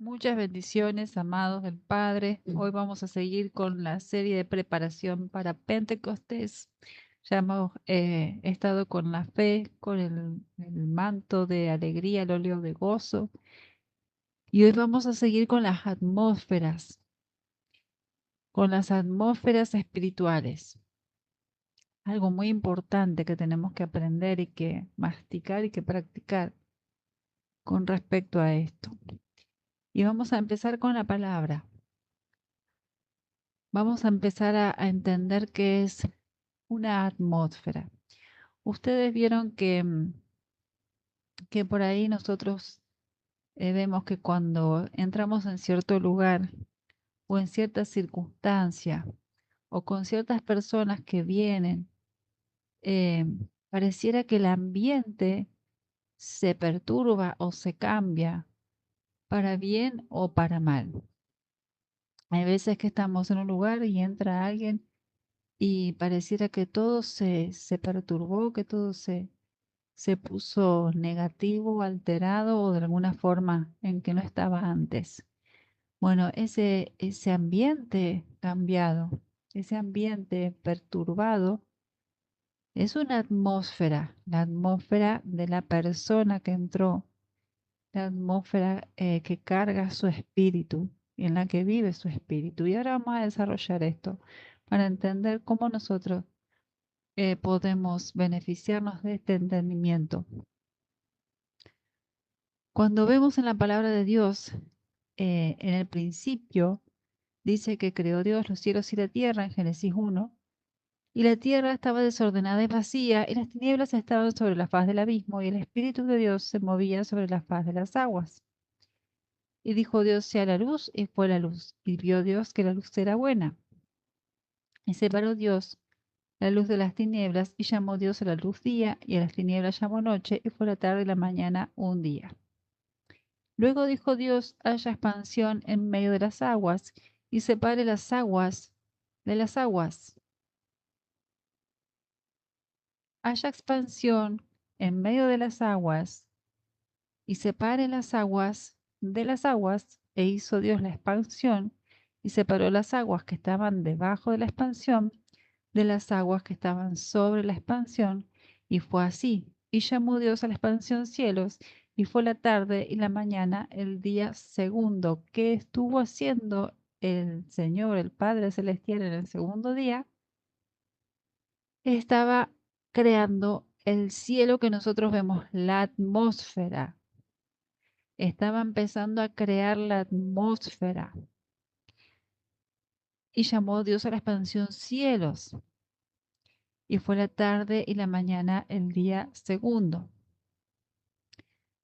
Muchas bendiciones, amados del Padre. Hoy vamos a seguir con la serie de preparación para Pentecostés. Ya hemos estado con la fe, con el manto de alegría, el óleo de gozo. Y hoy vamos a seguir con las atmósferas espirituales. Algo muy importante que tenemos que aprender y que masticar y que practicar con respecto a esto. Y vamos a empezar con la palabra. Vamos a empezar a entender qué es una atmósfera. Ustedes vieron que por ahí nosotros vemos que cuando entramos en cierto lugar o en cierta circunstancia o con ciertas personas que vienen, eh, pareciera que el ambiente se perturba o se cambia para bien o para mal. Hay veces que estamos en un lugar y entra alguien y pareciera que todo se perturbó, que todo se puso negativo, alterado o de alguna forma en que no estaba antes. Bueno, ese ambiente cambiado, ese ambiente perturbado, es una atmósfera, la atmósfera de la persona que entró, la atmósfera que carga su espíritu y en la que vive su espíritu. Y ahora vamos a desarrollar esto para entender cómo nosotros podemos beneficiarnos de este entendimiento. Cuando vemos en la palabra de Dios, en el principio, dice que creó Dios los cielos y la tierra en Génesis 1, y la tierra estaba desordenada y vacía, y las tinieblas estaban sobre la faz del abismo, y el Espíritu de Dios se movía sobre la faz de las aguas. Y dijo Dios, sea la luz, y fue la luz. Y vio Dios que la luz era buena. Y separó Dios la luz de las tinieblas, y llamó Dios a la luz día, y a las tinieblas llamó noche, y fue la tarde y la mañana un día. Luego dijo Dios, haya expansión en medio de las aguas, y separe las aguas de las aguas. Haya expansión en medio de las aguas, y separe las aguas de las aguas, e hizo Dios la expansión, y separó las aguas que estaban debajo de la expansión de las aguas que estaban sobre la expansión, y fue así. Y llamó Dios a la expansión cielos, y fue la tarde y la mañana el día segundo. ¿Qué estuvo haciendo el Señor, el Padre Celestial, en el segundo día? Estaba creando el cielo que nosotros vemos, la atmósfera. Estaba empezando a crear la atmósfera. Y llamó Dios a la expansión cielos. Y fue la tarde y la mañana el día segundo.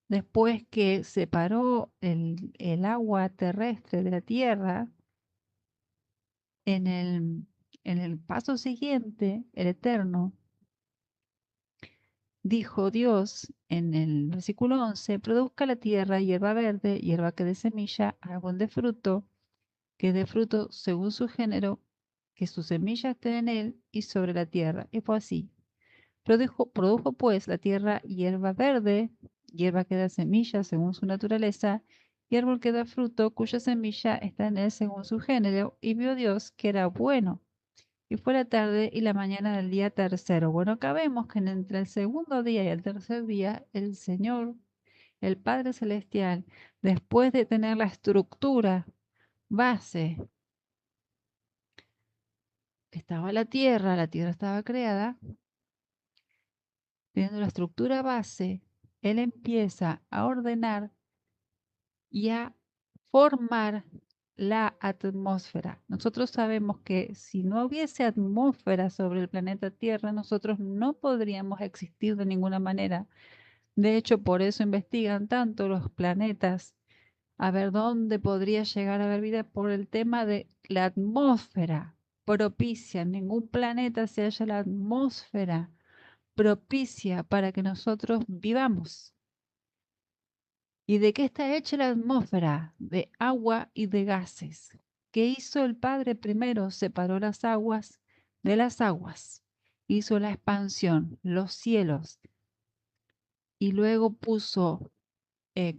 Después que separó el agua terrestre de la tierra, en el paso siguiente, el Eterno, dijo Dios en el versículo 11, produzca la tierra hierba verde, hierba que dé semilla, árbol de fruto, que dé fruto según su género, que su semilla esté en él y sobre la tierra. Y fue así. Produjo pues la tierra hierba verde, hierba que da semilla según su naturaleza, y árbol que da fruto, cuya semilla está en él según su género, y vio Dios que era bueno. Y fue la tarde y la mañana del día tercero. Bueno, acá vemos que entre el segundo día y el tercer día, el Señor, el Padre Celestial, después de tener la estructura base, que estaba la tierra estaba creada, teniendo la estructura base, Él empieza a ordenar y a formar la atmósfera. Nosotros sabemos que si no hubiese atmósfera sobre el planeta Tierra, nosotros no podríamos existir de ninguna manera. De hecho, por eso investigan tanto los planetas, a ver dónde podría llegar a haber vida por el tema de la atmósfera propicia. En ningún planeta se halla la atmósfera propicia para que nosotros vivamos. ¿Y de qué está hecha la atmósfera? De agua y de gases. ¿Qué hizo el Padre primero? Separó las aguas de las aguas. Hizo la expansión, los cielos. Y luego puso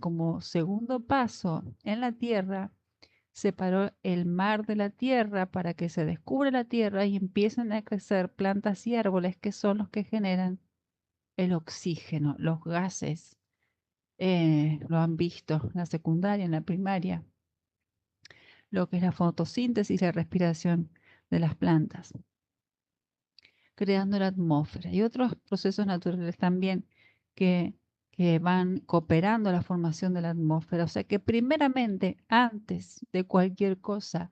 como segundo paso en la tierra, separó el mar de la tierra para que se descubra la tierra y empiecen a crecer plantas y árboles que son los que generan el oxígeno, los gases. Lo han visto en la secundaria, en la primaria, lo que es la fotosíntesis y la respiración de las plantas, creando la atmósfera y otros procesos naturales también que, que van cooperando a la formación de la atmósfera. O sea que primeramente, antes de cualquier cosa,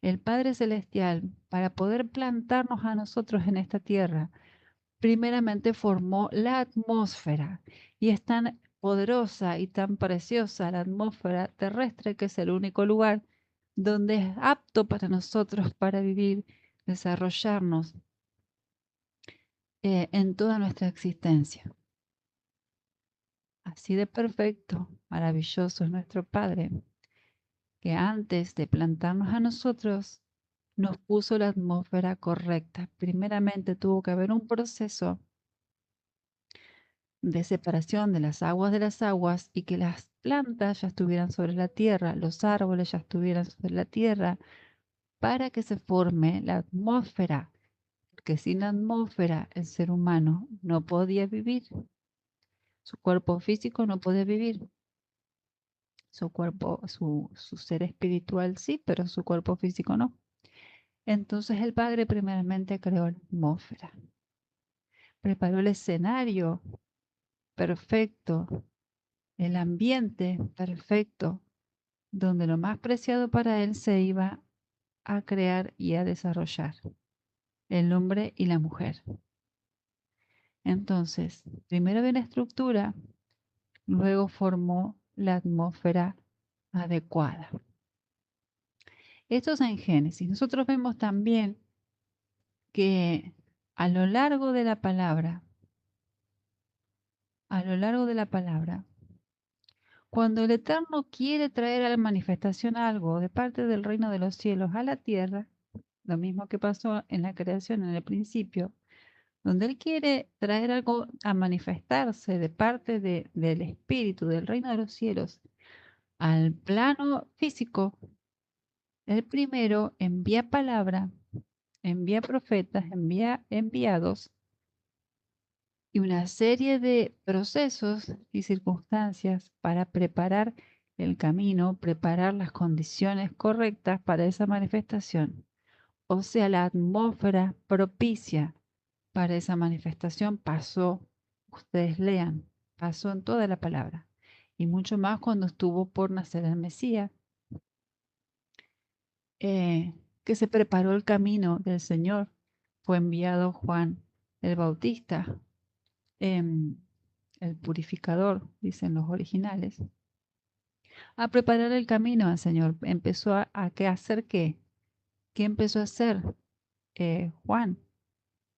el Padre Celestial, para poder plantarnos a nosotros en esta tierra, primeramente formó la atmósfera y es tan poderosa y tan preciosa la atmósfera terrestre que es el único lugar donde es apto para nosotros para vivir, desarrollarnos en toda nuestra existencia. Así de perfecto, maravilloso es nuestro Padre, que antes de plantarnos a nosotros, nos puso la atmósfera correcta. Primeramente tuvo que haber un proceso de separación de las aguas y que las plantas ya estuvieran sobre la tierra, los árboles ya estuvieran sobre la tierra, para que se forme la atmósfera, porque sin la atmósfera el ser humano no podía vivir, su cuerpo físico no podía vivir, su cuerpo, su ser espiritual sí, pero su cuerpo físico no. Entonces el Padre primeramente creó la atmósfera, preparó el escenario perfecto, el ambiente perfecto, donde lo más preciado para él se iba a crear y a desarrollar, el hombre y la mujer. Entonces, primero viene la estructura, luego formó la atmósfera adecuada. Esto es en Génesis. Nosotros vemos también que a lo largo de la palabra, cuando el Eterno quiere traer a la manifestación algo de parte del reino de los cielos a la tierra, lo mismo que pasó en la creación en el principio, donde Él quiere traer algo a manifestarse de parte del Espíritu, del reino de los cielos, al plano físico, Él primero envía palabra, envía profetas, envía enviados y una serie de procesos y circunstancias para preparar el camino, preparar las condiciones correctas para esa manifestación. O sea, la atmósfera propicia para esa manifestación pasó, ustedes lean, pasó en toda la palabra. Y mucho más cuando estuvo por nacer el Mesías, que se preparó el camino del Señor. Fue enviado Juan el Bautista, em, el purificador, dicen los originales, a preparar el camino al Señor. Empezó a hacer qué. ¿Qué empezó a hacer Juan?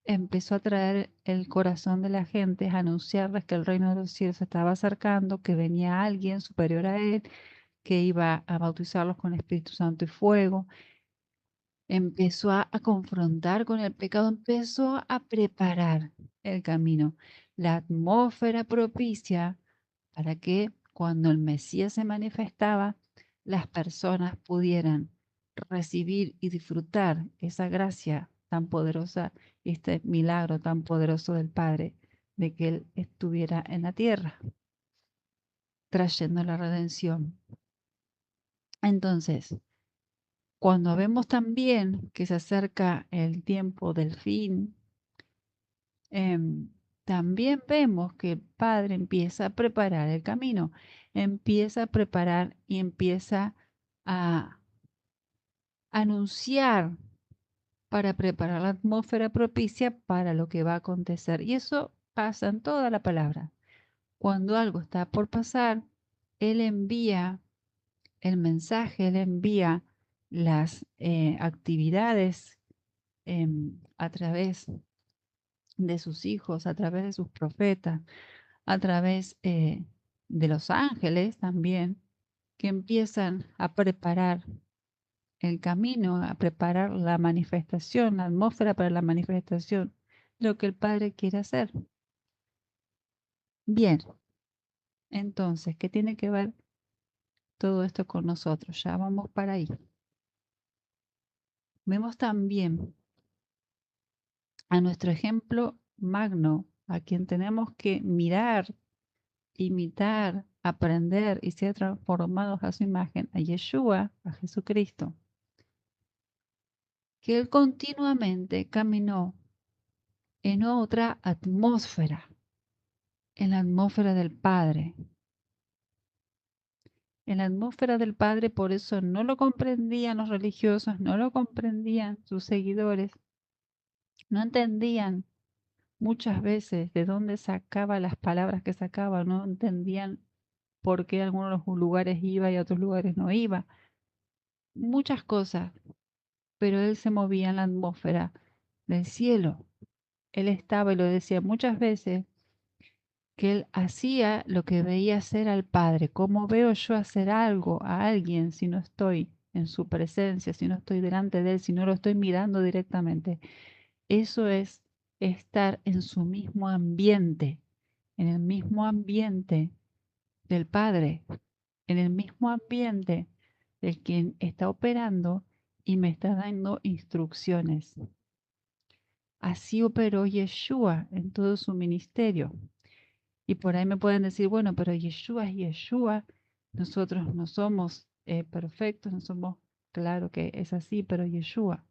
Empezó a traer el corazón de la gente, a anunciarles que el reino de los cielos se estaba acercando, que venía alguien superior a él, que iba a bautizarlos con Espíritu Santo y fuego. Empezó a confrontar con el pecado, empezó a preparar el camino, la atmósfera propicia para que cuando el Mesías se manifestaba, las personas pudieran recibir y disfrutar esa gracia tan poderosa, este milagro tan poderoso del Padre, de que Él estuviera en la tierra, trayendo la redención. Entonces, cuando vemos también que se acerca el tiempo del fin, em, también vemos que el Padre empieza a preparar el camino, empieza a preparar y empieza a anunciar para preparar la atmósfera propicia para lo que va a acontecer. Y eso pasa en toda la palabra. Cuando algo está por pasar, Él envía el mensaje, Él envía las actividades a través de sus hijos, a través de sus profetas, a través de los ángeles también, que empiezan a preparar el camino, a preparar la manifestación, la atmósfera para la manifestación, lo que el Padre quiere hacer. Bien, Entonces, ¿qué tiene que ver todo esto con nosotros? Ya vamos para ahí. Vemos también a nuestro ejemplo magno, a quien tenemos que mirar, imitar, aprender y ser transformados a su imagen, a Yeshua, a Jesucristo, que él continuamente caminó en otra atmósfera, en la atmósfera del Padre. En la atmósfera del Padre, por eso no lo comprendían los religiosos, no lo comprendían sus seguidores, no entendían muchas veces de dónde sacaba las palabras que sacaba, no entendían por qué a algunos lugares iba y a otros lugares no iba. Muchas cosas, pero él se movía en la atmósfera del cielo. Él estaba, y lo decía muchas veces, que él hacía lo que veía hacer al Padre. ¿Cómo veo yo hacer algo a alguien si no estoy en su presencia, si no estoy delante de él, si no lo estoy mirando directamente? Eso es estar en su mismo ambiente, en el mismo ambiente del Padre, en el mismo ambiente del quien está operando y me está dando instrucciones. Así operó Yeshua en todo su ministerio. Y por ahí me pueden decir, bueno, pero Yeshua es Yeshua, nosotros no somos perfectos, no somos, claro que es así, pero Yeshua.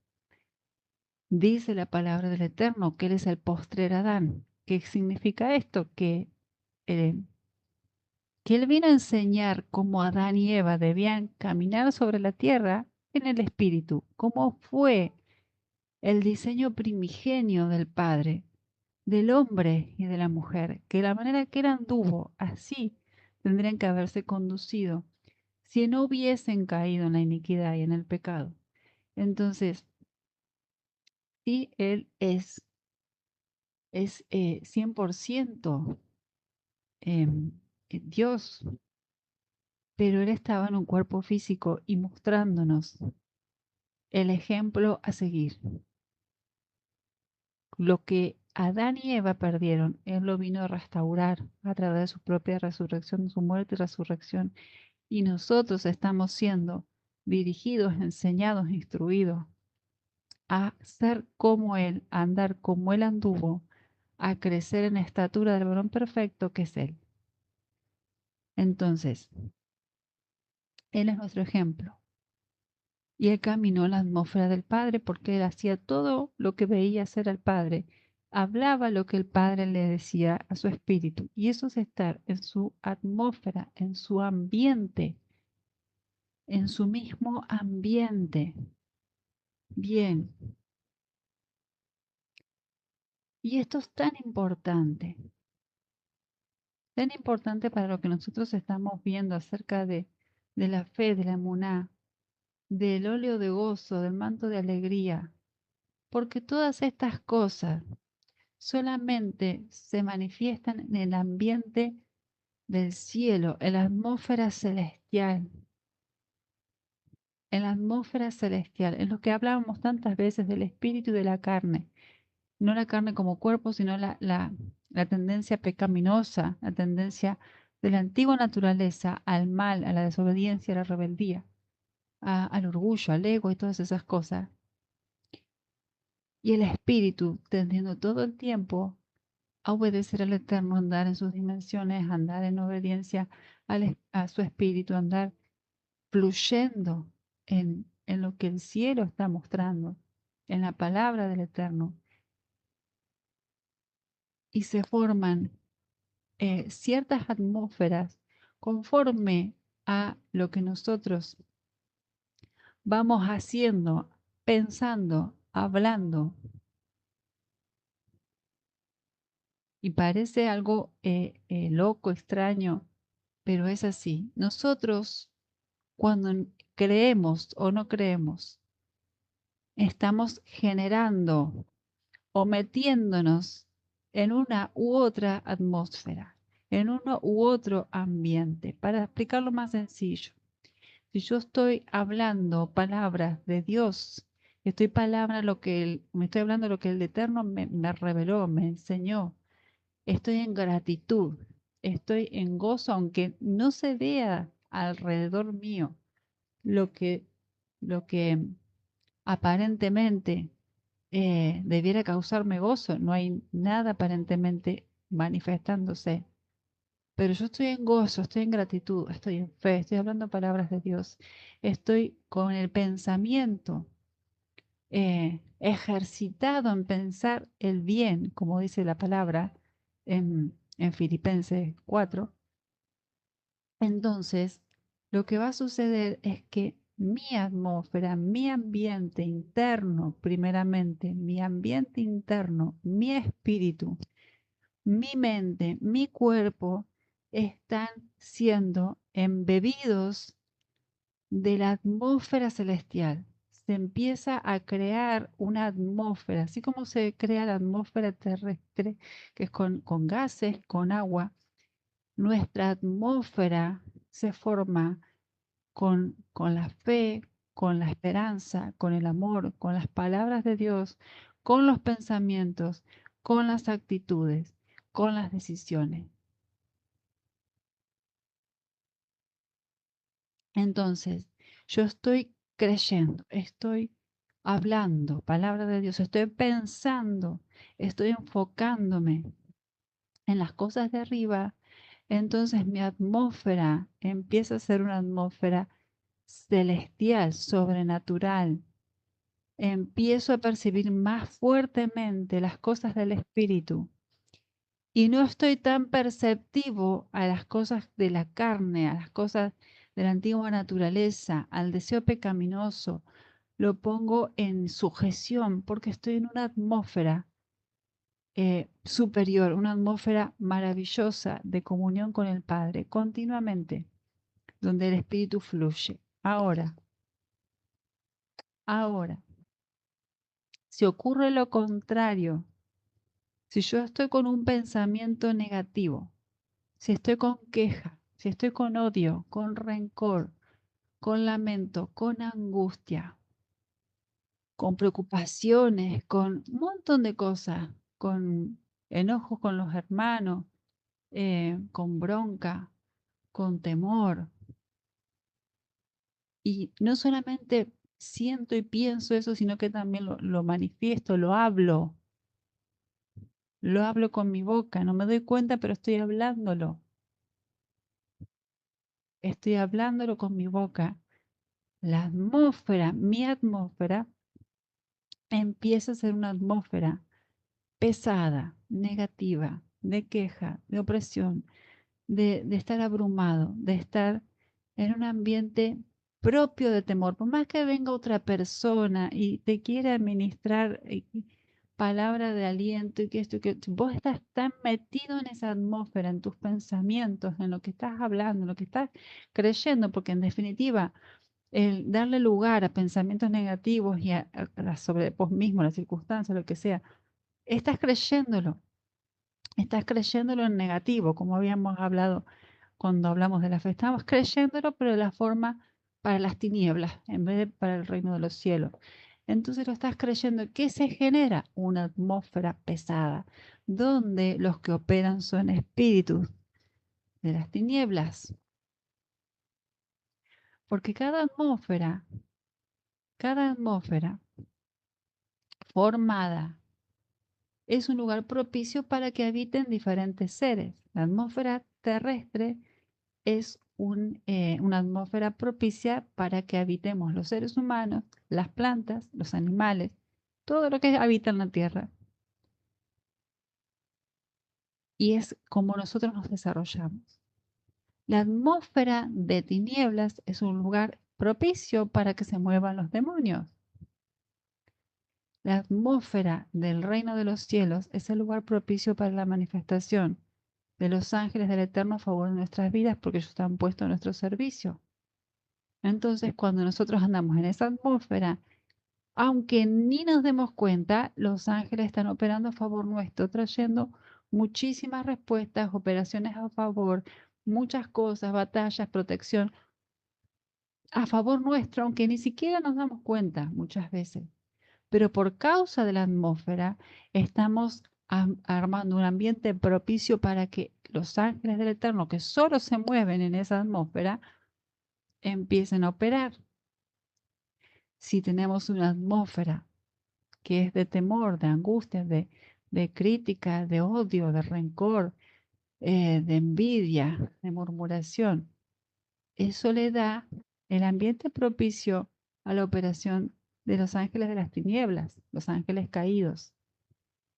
Dice la palabra del Eterno que Él es el postrer Adán. ¿Qué significa esto? Eh, que Él vino a enseñar cómo Adán y Eva debían caminar sobre la tierra en el Espíritu, cómo fue el diseño primigenio del Padre, del hombre y de la mujer, que la manera que Él anduvo, así tendrían que haberse conducido si no hubiesen caído en la iniquidad y en el pecado. Entonces, sí, Él es 100% Dios, pero Él estaba en un cuerpo físico y mostrándonos el ejemplo a seguir. Lo que Adán y Eva perdieron, Él lo vino a restaurar a través de su propia resurrección, su muerte y resurrección. Y nosotros estamos siendo dirigidos, enseñados, instruidos a ser como Él, a andar como Él anduvo, a crecer en estatura del varón perfecto que es Él. Entonces, Él es nuestro ejemplo. Y Él caminó en la atmósfera del Padre porque Él hacía todo lo que veía hacer al Padre. Hablaba lo que el Padre le decía a su espíritu. Y eso es estar en su atmósfera, en su ambiente, en su mismo ambiente. Bien. Y esto es tan importante para lo que nosotros estamos viendo acerca de la fe, de la emuná, del óleo de gozo, del manto de alegría, porque todas estas cosas solamente se manifiestan en el ambiente del cielo, en la atmósfera celestial, en la atmósfera celestial, en lo que hablábamos tantas veces del espíritu y de la carne. No la carne como cuerpo, sino la tendencia pecaminosa, la tendencia de la antigua naturaleza al mal, a la desobediencia, a la rebeldía, al orgullo, al ego y todas esas cosas. Y el espíritu tendiendo todo el tiempo a obedecer al Eterno, andar en sus dimensiones, andar en obediencia a su espíritu, andar fluyendo en lo que el cielo está mostrando, en la palabra del Eterno. Y se forman ciertas atmósferas conforme a lo que nosotros vamos haciendo, pensando, hablando. Y parece algo loco, extraño, pero es así. Nosotros, cuando creemos o no creemos, estamos generando o metiéndonos en una u otra atmósfera, en uno u otro ambiente. Para explicarlo más sencillo, si yo estoy hablando palabras de Dios, me estoy hablando lo que el Eterno me reveló, me enseñó, estoy en gratitud. estoy en gozo, aunque no se vea alrededor mío lo que, lo que aparentemente debiera causarme gozo. No hay nada aparentemente manifestándose. Pero yo estoy en gozo, estoy en gratitud, estoy en fe, estoy hablando palabras de Dios. Estoy con el pensamiento ejercitado en pensar el bien, como dice la palabra en Filipenses 4. Entonces, lo que va a suceder es que mi atmósfera, mi ambiente interno, primeramente, mi ambiente interno, mi espíritu, mi mente, mi cuerpo, están siendo embebidos de la atmósfera celestial. Se empieza a crear una atmósfera, así como se crea la atmósfera terrestre, que es con gases, con agua. Nuestra atmósfera se forma con la fe, con la esperanza, con el amor, con las palabras de Dios, con los pensamientos, con las actitudes, con las decisiones. Entonces, yo estoy creyendo, estoy hablando palabra de Dios, estoy pensando, estoy enfocándome en las cosas de arriba, entonces mi atmósfera empieza a ser una atmósfera celestial, sobrenatural. Empiezo a percibir más fuertemente las cosas del Espíritu y no estoy tan perceptivo a las cosas de la carne, a las cosas de la antigua naturaleza, al deseo pecaminoso. Lo pongo en sujeción porque estoy en una atmósfera superior, una atmósfera maravillosa de comunión con el Padre, continuamente, donde el Espíritu fluye. Ahora, si ocurre lo contrario, si yo estoy con un pensamiento negativo, si estoy con queja, si estoy con odio, con rencor, con lamento, con angustia, con preocupaciones, con un montón de cosas, con enojos con los hermanos, con bronca, con temor. Y no solamente siento y pienso eso, sino que también lo manifiesto, lo hablo con mi boca, no me doy cuenta, pero estoy hablándolo con mi boca. La atmósfera, mi atmósfera, empieza a ser una atmósfera pesada, negativa, de queja, de opresión, de estar abrumado, de estar en un ambiente propio de temor. Por más que venga otra persona y te quiera administrar palabra de aliento y que esto, que vos estás tan metido en esa atmósfera, en tus pensamientos, en lo que estás hablando, en lo que estás creyendo, porque en definitiva el darle lugar a pensamientos negativos y sobre vos mismo, las circunstancias, lo que sea, estás creyéndolo en negativo, como habíamos hablado cuando hablamos de la fe. Estamos creyéndolo, pero de la forma para las tinieblas, en vez de para el reino de los cielos. Entonces lo estás creyendo. ¿Qué se genera? Una atmósfera pesada, donde los que operan son espíritus de las tinieblas. Porque cada atmósfera formada es un lugar propicio para que habiten diferentes seres. La atmósfera terrestre es una atmósfera propicia para que habitemos los seres humanos, las plantas, los animales, todo lo que habita en la Tierra. Y es como nosotros nos desarrollamos. La atmósfera de tinieblas es un lugar propicio para que se muevan los demonios. La atmósfera del reino de los cielos es el lugar propicio para la manifestación de los ángeles del Eterno a favor de nuestras vidas porque ellos están puestos a nuestro servicio. Entonces, cuando nosotros andamos en esa atmósfera, aunque ni nos demos cuenta, los ángeles están operando a favor nuestro, trayendo muchísimas respuestas, operaciones a favor, muchas cosas, batallas, protección a favor nuestro, aunque ni siquiera nos damos cuenta muchas veces. Pero por causa de la atmósfera estamos armando un ambiente propicio para que los ángeles del Eterno, que solo se mueven en esa atmósfera, empiecen a operar. Si tenemos una atmósfera que es de temor, de angustia, de crítica, de odio, de rencor, de envidia, de murmuración, eso le da el ambiente propicio a la operación de los ángeles de las tinieblas, los ángeles caídos.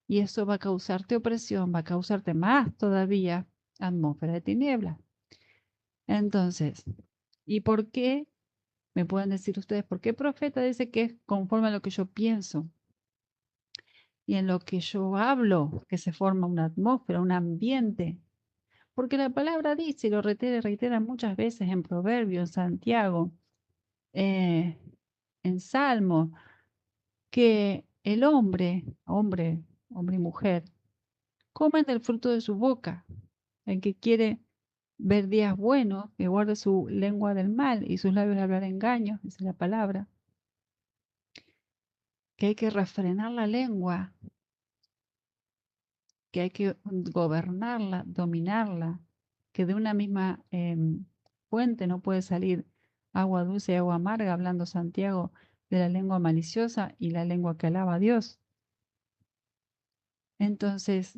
Y eso va a causarte opresión, va a causarte más todavía atmósfera de tinieblas. Entonces, ¿y por qué? Me pueden decir ustedes, ¿por qué profeta dice que es conforme a lo que yo pienso? Y en lo que yo hablo, que se forma una atmósfera, un ambiente. Porque la palabra dice, y lo reitera muchas veces en Proverbios, en Santiago, en Salmo, que el hombre y mujer, comen del fruto de su boca. El que quiere ver días buenos, que guarde su lengua del mal y sus labios de hablar engaños, dice la palabra. Que hay que refrenar la lengua, que hay que gobernarla, dominarla, que de una misma fuente no puede salir agua dulce y agua amarga, hablando Santiago de la lengua maliciosa y la lengua que alaba a Dios. Entonces,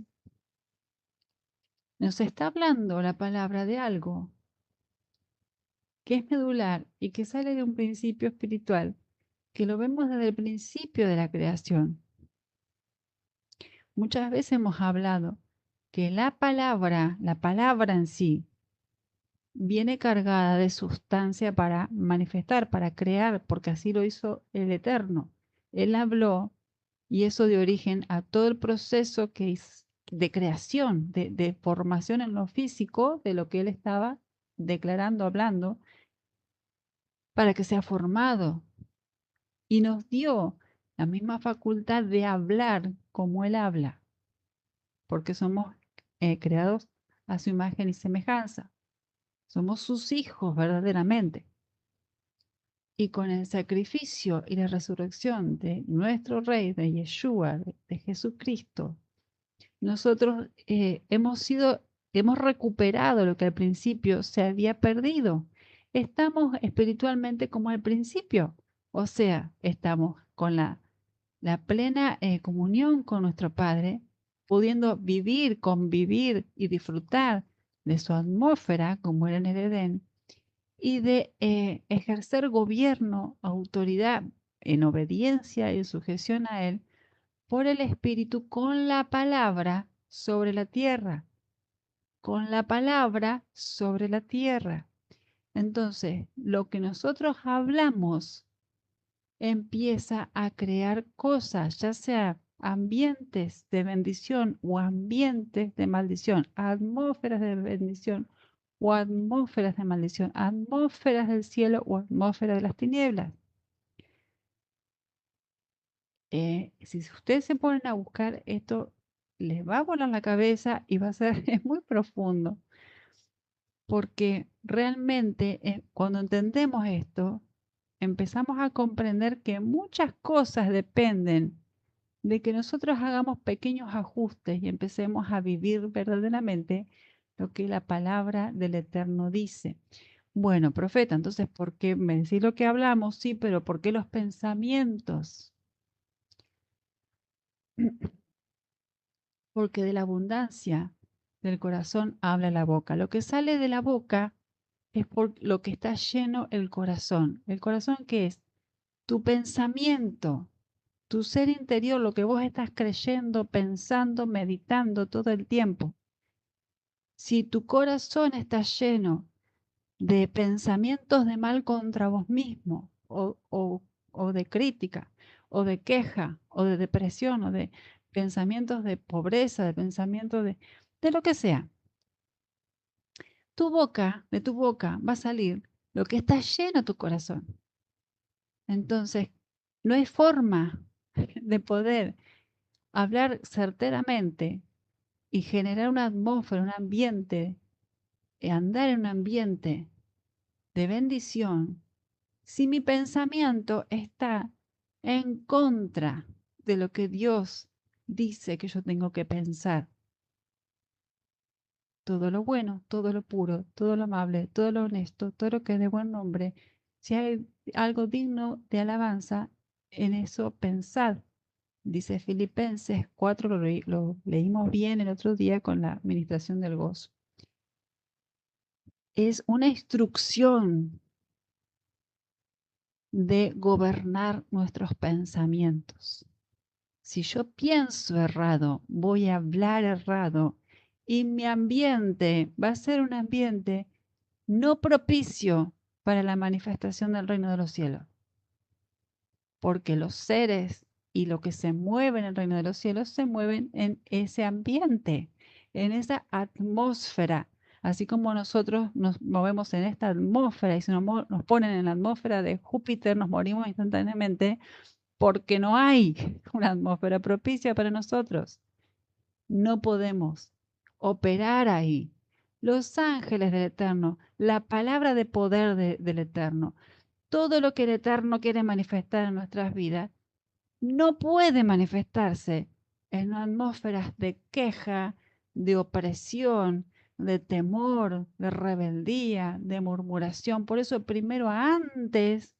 nos está hablando la palabra de algo que es medular y que sale de un principio espiritual, que lo vemos desde el principio de la creación. Muchas veces hemos hablado que la palabra en sí, viene cargada de sustancia para manifestar, para crear, porque así lo hizo el Eterno. Él habló y eso dio origen a todo el proceso que es de creación, de formación en lo físico, de lo que él estaba declarando, hablando, para que sea formado. Y nos dio la misma facultad de hablar como él habla, porque somos creados a su imagen y semejanza. Somos sus hijos verdaderamente. Y con el sacrificio y la resurrección de nuestro Rey, de Yeshua, de Jesucristo, nosotros hemos recuperado lo que al principio se había perdido. Estamos espiritualmente como al principio, o sea, estamos con la plena comunión con nuestro Padre, pudiendo vivir, convivir y disfrutar de su atmósfera como era en el Edén, y de ejercer gobierno, autoridad en obediencia y sujeción a Él por el Espíritu con la palabra sobre la tierra, con la palabra sobre la tierra. Entonces, lo que nosotros hablamos empieza a crear cosas, ya sea ambientes de bendición o ambientes de maldición, atmósferas de bendición o atmósferas de maldición, atmósferas del cielo o atmósferas de las tinieblas. Si ustedes se ponen a buscar esto, les va a volar la cabeza y va a ser es muy profundo, porque realmente cuando entendemos esto, empezamos a comprender que muchas cosas dependen de que nosotros hagamos pequeños ajustes y empecemos a vivir verdaderamente lo que la palabra del Eterno dice. Bueno, profeta, entonces, ¿por qué me decís lo que hablamos? Sí, pero ¿por qué los pensamientos? Porque de la abundancia del corazón habla la boca. Lo que sale de la boca es por lo que está lleno el corazón. ¿El corazón qué es? Tu pensamiento, tu ser interior, lo que vos estás creyendo, pensando, meditando todo el tiempo. Si tu corazón está lleno de pensamientos de mal contra vos mismo, o de crítica, o de queja, o de depresión, o de pensamientos de pobreza, de pensamientos de lo que sea, de tu boca va a salir lo que está lleno tu corazón. Entonces, no hay forma de poder hablar certeramente y generar una atmósfera, un ambiente, andar en un ambiente de bendición, si mi pensamiento está en contra de lo que Dios dice que yo tengo que pensar todo lo bueno, todo lo puro, todo lo amable, todo lo honesto, todo lo que es de buen nombre. Si hay algo digno de alabanza, en eso pensad. Dice Filipenses 4, lo leímos bien el otro día con la administración del gozo. Es una instrucción de gobernar nuestros pensamientos. Si yo pienso errado, voy a hablar errado y mi ambiente va a ser un ambiente no propicio para la manifestación del reino de los cielos, porque los seres y lo que se mueve en el reino de los cielos se mueven en ese ambiente, en esa atmósfera. Así como nosotros nos movemos en esta atmósfera y si nos ponen en la atmósfera de Júpiter, nos morimos instantáneamente porque no hay una atmósfera propicia para nosotros. No podemos operar ahí. Los ángeles del Eterno, la palabra de poder del Eterno, todo lo que el Eterno quiere manifestar en nuestras vidas, no puede manifestarse en atmósferas de queja, de opresión, de temor, de rebeldía, de murmuración. Por eso primero, antes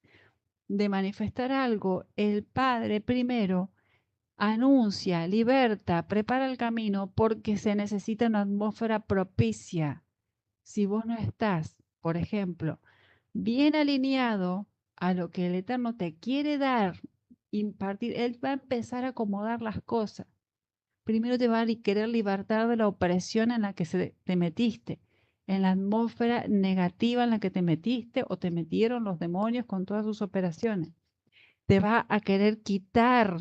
de manifestar algo, el Padre primero anuncia, liberta, prepara el camino porque se necesita una atmósfera propicia. Si vos no estás, por ejemplo, bien alineado a lo que el Eterno te quiere dar, impartir, Él va a empezar a acomodar las cosas. Primero te va a querer libertar de la opresión en la que te metiste, en la atmósfera negativa en la que te metiste o te metieron los demonios con todas sus operaciones. Te va a querer quitar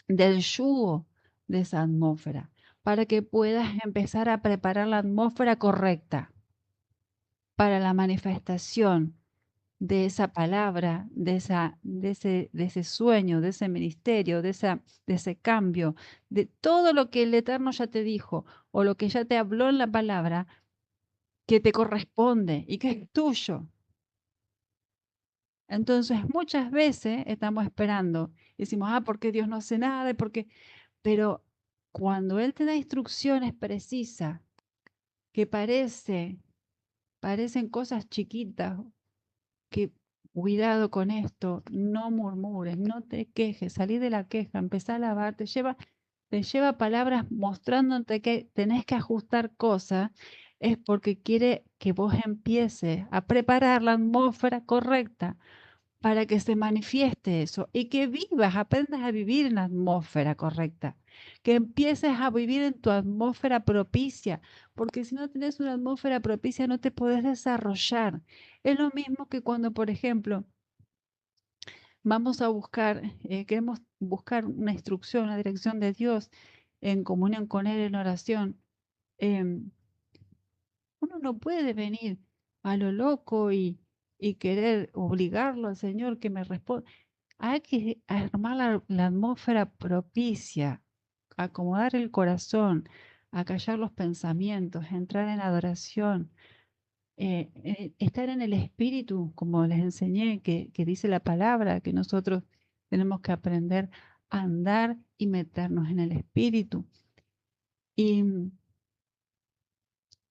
del yugo de esa atmósfera para que puedas empezar a preparar la atmósfera correcta para la manifestación de esa palabra, de ese sueño, de ese ministerio, de ese cambio, de todo lo que el Eterno ya te dijo o lo que ya te habló en la palabra que te corresponde y que es tuyo. Entonces, muchas veces estamos esperando y decimos, ¿por qué Dios no hace nada? Pero cuando Él te da instrucciones precisas que parecen cosas chiquitas, que cuidado con esto, no murmures, no te quejes, salí de la queja, empezá a alabar, te lleva palabras mostrándote que tenés que ajustar cosas, es porque quiere que vos empieces a preparar la atmósfera correcta para que se manifieste eso y que vivas, aprendas a vivir en la atmósfera correcta, que empieces a vivir en tu atmósfera propicia, porque si no tienes una atmósfera propicia no te podés desarrollar. Es lo mismo que cuando, por ejemplo, vamos a buscar, queremos buscar una instrucción, una dirección de Dios en comunión con Él en oración. em, Uno no puede venir a lo loco y querer obligarlo al Señor que me responda. Hay que armar la atmósfera propicia, acomodar el corazón, acallar los pensamientos, entrar en adoración, estar en el espíritu, como les enseñé, que dice la palabra, que nosotros tenemos que aprender a andar y meternos en el espíritu. Y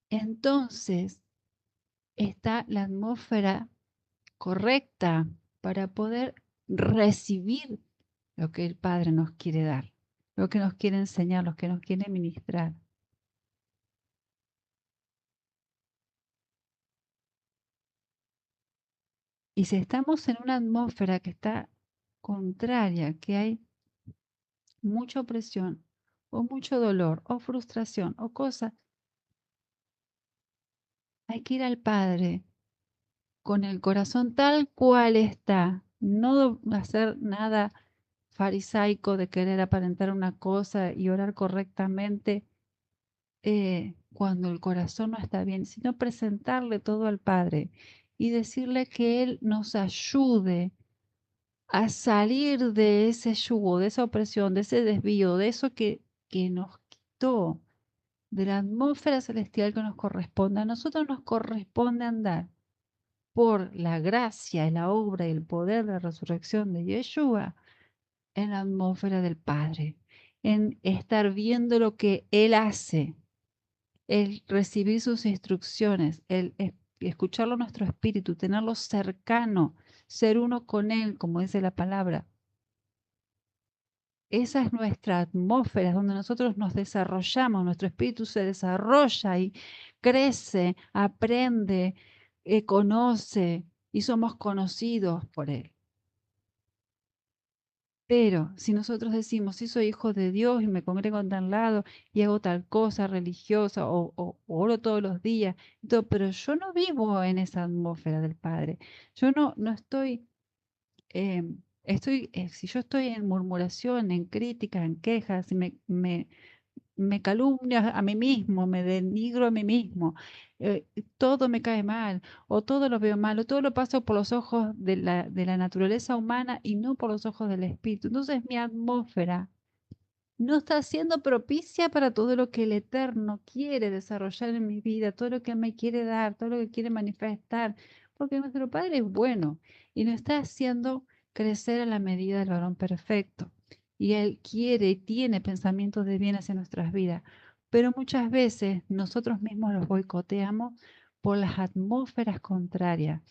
entonces está la atmósfera correcta para poder recibir lo que el Padre nos quiere dar, lo que nos quiere enseñar, lo que nos quiere ministrar. Y si estamos en una atmósfera que está contraria, que hay mucha opresión o mucho dolor o frustración o cosas, hay que ir al Padre con el corazón tal cual está, no hacer nada farisaico de querer aparentar una cosa y orar correctamente cuando el corazón no está bien, sino presentarle todo al Padre y decirle que Él nos ayude a salir de ese yugo, de esa opresión, de ese desvío, de eso que nos quitó, de la atmósfera celestial que nos corresponde. A nosotros nos corresponde andar por la gracia, la obra y el poder de la resurrección de Yeshua en la atmósfera del Padre, en estar viendo lo que Él hace, el recibir sus instrucciones, escucharlo en nuestro espíritu, tenerlo cercano, ser uno con Él, como dice la palabra. Esa es nuestra atmósfera, donde nosotros nos desarrollamos, nuestro espíritu se desarrolla y crece, aprende, conoce y somos conocidos por Él. Pero si nosotros decimos, sí soy hijo de Dios y me congrego en tal lado y hago tal cosa religiosa o oro todos los días, pero yo no vivo en esa atmósfera del Padre. Yo no estoy, si yo estoy en murmuración, en críticas, en quejas, si me calumnio a mí mismo, me denigro a mí mismo, todo me cae mal, o todo lo veo mal, o todo lo paso por los ojos de la naturaleza humana y no por los ojos del espíritu. Entonces mi atmósfera no está siendo propicia para todo lo que el Eterno quiere desarrollar en mi vida, todo lo que Él me quiere dar, todo lo que quiere manifestar, porque nuestro Padre es bueno y nos está haciendo crecer a la medida del varón perfecto. Y Él quiere y tiene pensamientos de bien hacia nuestras vidas, pero muchas veces nosotros mismos los boicoteamos por las atmósferas contrarias.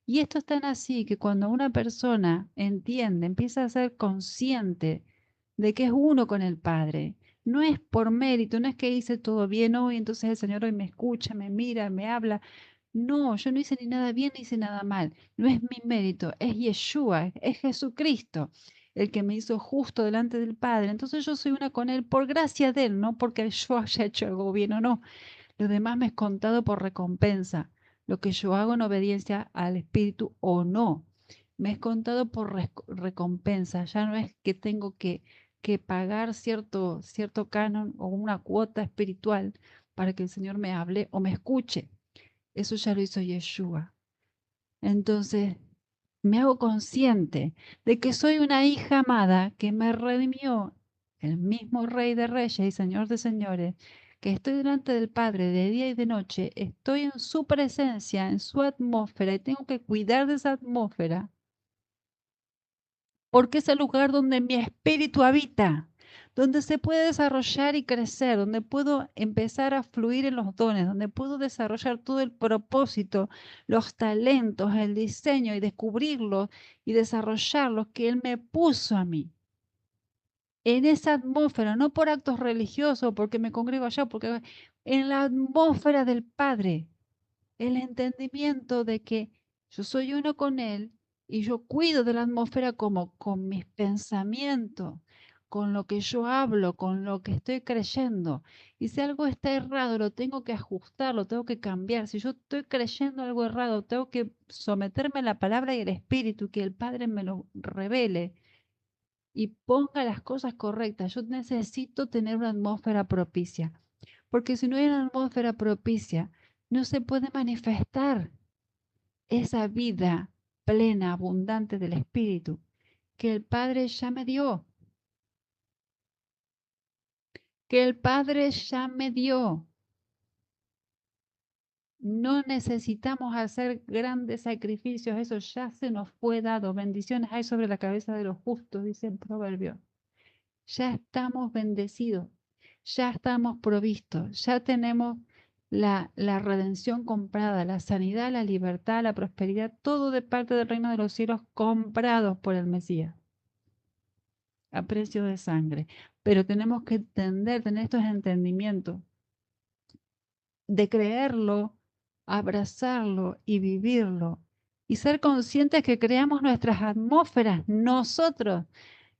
Y esto es tan así que cuando una persona entiende, empieza a ser consciente de que es uno con el Padre. No es por mérito, no es que hice todo bien hoy, entonces el Señor hoy me escucha, me mira, me habla. No, yo no hice ni nada bien ni hice nada mal. No es mi mérito, es Yeshua, es Jesucristo el que me hizo justo delante del Padre. Entonces yo soy una con Él por gracia de Él, no porque yo haya hecho algo bien o no. Lo demás me es contado por recompensa. Lo que yo hago en obediencia al Espíritu o no, me es contado por recompensa. Ya no es que tengo que pagar cierto canon o una cuota espiritual para que el Señor me hable o me escuche. Eso ya lo hizo Yeshua. Entonces, me hago consciente de que soy una hija amada que me redimió el mismo Rey de Reyes y Señor de Señores, que estoy delante del Padre de día y de noche, estoy en su presencia, en su atmósfera y tengo que cuidar de esa atmósfera porque es el lugar donde mi espíritu habita, donde se puede desarrollar y crecer, donde puedo empezar a fluir en los dones, donde puedo desarrollar todo el propósito, los talentos, el diseño y descubrirlos y desarrollarlos que Él me puso a mí. En esa atmósfera, no por actos religiosos, porque me congrego allá, porque en la atmósfera del Padre, el entendimiento de que yo soy uno con Él y yo cuido de la atmósfera como con mis pensamientos, con lo que yo hablo, con lo que estoy creyendo. Y si algo está errado, lo tengo que ajustar, lo tengo que cambiar. Si yo estoy creyendo algo errado, tengo que someterme a la palabra y el Espíritu, que el Padre me lo revele y ponga las cosas correctas. Yo necesito tener una atmósfera propicia, porque si no hay una atmósfera propicia, no se puede manifestar esa vida plena, abundante del Espíritu que el Padre ya me dio, que el Padre ya me dio. No necesitamos hacer grandes sacrificios, eso ya se nos fue dado. Bendiciones hay sobre la cabeza de los justos, dice el proverbio. Ya estamos bendecidos, ya estamos provistos, ya tenemos la redención comprada, la sanidad, la libertad, la prosperidad, todo de parte del reino de los cielos comprados por el Mesías a precio de sangre. Pero tenemos que entender, tener estos entendimientos de creerlo, abrazarlo y vivirlo. Y ser conscientes que creamos nuestras atmósferas, nosotros,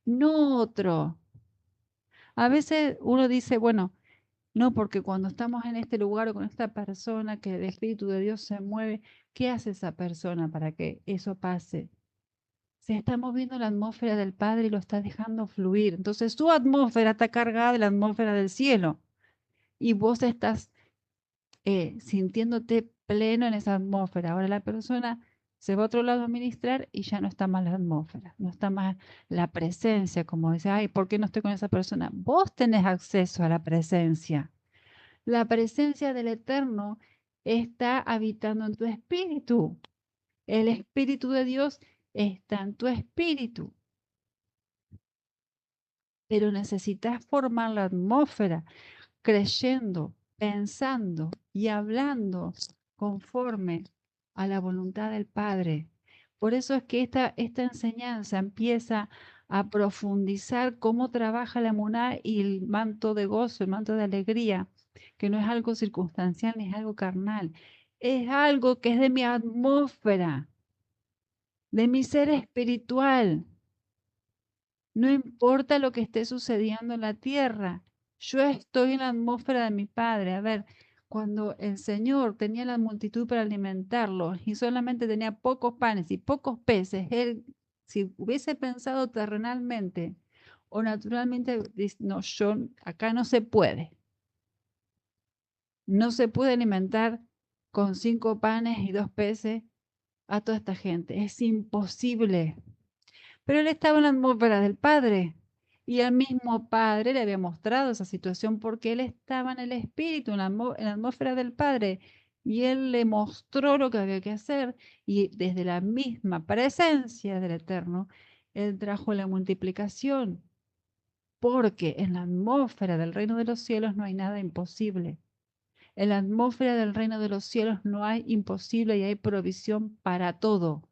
no otro. A veces uno dice, bueno, no, porque cuando estamos en este lugar o con esta persona que el Espíritu de Dios se mueve, ¿qué hace esa persona para que eso pase? Se está moviendo la atmósfera del Padre y lo está dejando fluir. Entonces su atmósfera está cargada de la atmósfera del cielo y vos estás sintiéndote pleno en esa atmósfera. Ahora la persona se va a otro lado a ministrar y ya no está más la atmósfera, no está más la presencia, como dice, ay, ¿por qué no estoy con esa persona? Vos tenés acceso a la presencia. La presencia del Eterno está habitando en tu espíritu. El Espíritu de Dios está en tu espíritu. Pero necesitas formar la atmósfera creyendo, pensando y hablando conforme a la voluntad del Padre. Por eso es que esta enseñanza empieza a profundizar cómo trabaja la emuná y el manto de gozo, el manto de alegría, que no es algo circunstancial ni es algo carnal, es algo que es de mi atmósfera, de mi ser espiritual. No importa lo que esté sucediendo en la tierra, yo estoy en la atmósfera de mi Padre. A ver, cuando el Señor tenía la multitud para alimentarlos y solamente tenía pocos panes y pocos peces, Él, si hubiese pensado terrenalmente o naturalmente, dice, no, yo, acá no se puede. No se puede alimentar con 5 panes y 2 peces a toda esta gente. Es imposible. Pero él estaba en la atmósfera del Padre. Y el mismo Padre le había mostrado esa situación porque él estaba en el Espíritu, en la atmósfera del Padre. Y él le mostró lo que había que hacer. Y desde la misma presencia del Eterno, él trajo la multiplicación. Porque en la atmósfera del reino de los cielos no hay nada imposible. En la atmósfera del reino de los cielos no hay imposible y hay provisión para todo.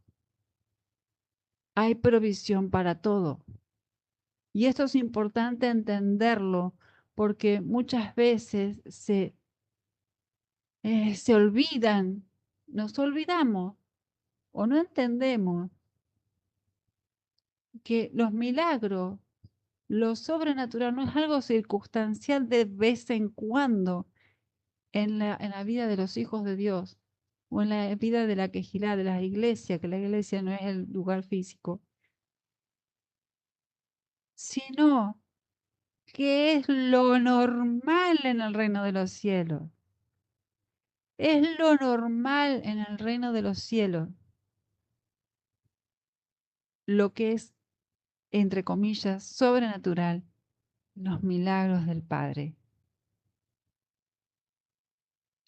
Hay provisión para todo. Y esto es importante entenderlo porque muchas veces se olvidan, nos olvidamos o no entendemos que los milagros, lo sobrenatural no es algo circunstancial de vez en cuando en la vida de los hijos de Dios o en la vida de la quejilá, de la iglesia, que la iglesia no es el lugar físico, sino que es lo normal en el reino de los cielos. Es lo normal en el reino de los cielos, lo que es, entre comillas, sobrenatural, los milagros del Padre.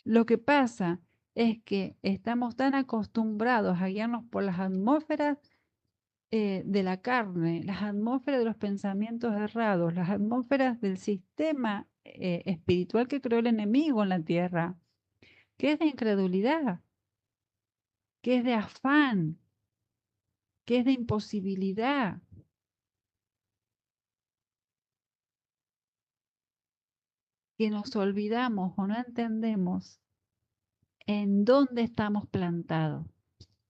Lo que pasa es que estamos tan acostumbrados a guiarnos por las atmósferas de la carne, las atmósferas de los pensamientos errados, las atmósferas del sistema espiritual que creó el enemigo en la tierra, que es de incredulidad, que es de afán, que es de imposibilidad. Que nos olvidamos o no entendemos en dónde estamos plantados.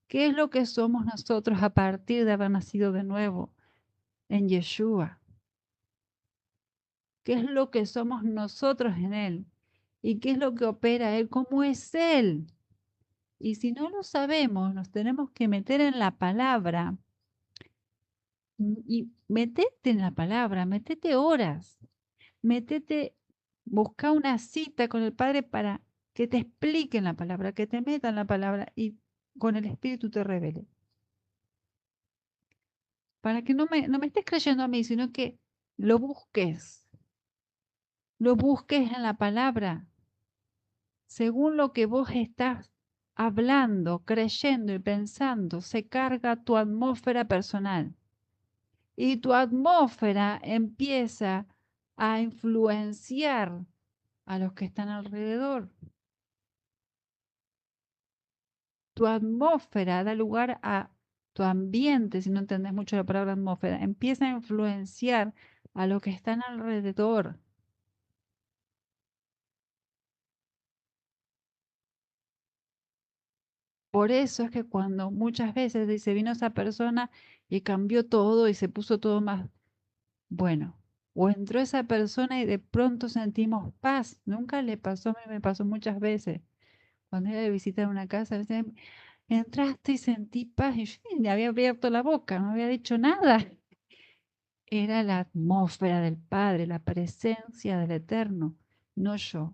¿Qué es lo que somos nosotros a partir de haber nacido de nuevo en Yeshua? ¿Qué es lo que somos nosotros en Él? ¿Y qué es lo que opera Él? ¿Cómo es Él? Y si no lo sabemos, nos tenemos que meter en la palabra y metete en la palabra, metete horas, metete, busca una cita con el Padre para que te expliquen la palabra, que te metan la palabra y con el Espíritu te revele. Para que no me estés creyendo a mí, sino que lo busques en la palabra, según lo que vos estás hablando, creyendo y pensando, se carga tu atmósfera personal. Y tu atmósfera empieza a influenciar a los que están alrededor. Tu atmósfera da lugar a tu ambiente, si no entendés mucho la palabra atmósfera, empieza a influenciar a los que están alrededor. Por eso es que cuando muchas veces dice, vino esa persona y cambió todo y se puso todo más bueno, o entró esa persona y de pronto sentimos paz. Nunca le pasó, a mí me pasó muchas veces. Cuando iba a visitar una casa, decían, entraste y sentí paz y yo ni había abierto la boca, no había dicho nada. Era la atmósfera del Padre, la presencia del Eterno, no yo.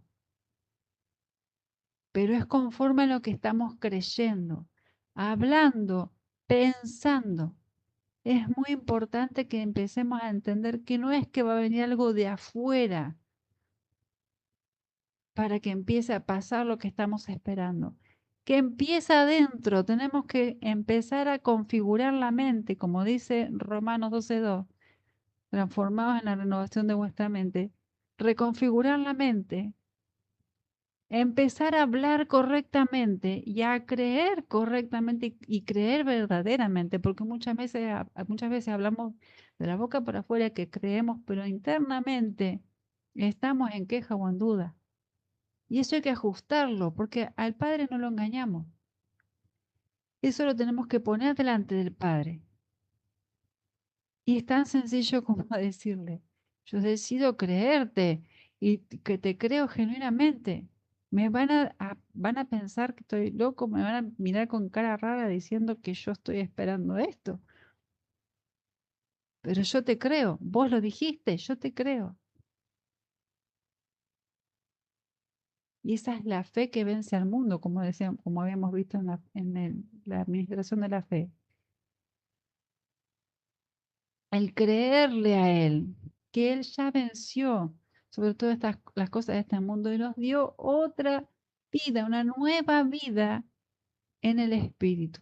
Pero es conforme a lo que estamos creyendo, hablando, pensando. Es muy importante que empecemos a entender que no es que va a venir algo de afuera para que empiece a pasar lo que estamos esperando. Que empieza adentro, tenemos que empezar a configurar la mente, como dice Romanos 12:2. transformados en la renovación de vuestra mente, reconfigurar la mente, empezar a hablar correctamente y a creer correctamente y creer verdaderamente, porque muchas veces hablamos de la boca para afuera que creemos, pero internamente estamos en queja o en duda. Y eso hay que ajustarlo, porque al Padre no lo engañamos. Eso lo tenemos que poner delante del Padre. Y es tan sencillo como decirle, yo decido creerte y que te creo genuinamente. Van a pensar que estoy loco, me van a mirar con cara rara diciendo que yo estoy esperando esto. Pero yo te creo, vos lo dijiste, yo te creo. Y esa es la fe que vence al mundo, como decíamos, como habíamos visto la administración de la fe. El creerle a Él, que Él ya venció sobre todas las cosas de este mundo y nos dio otra vida, una nueva vida en el Espíritu.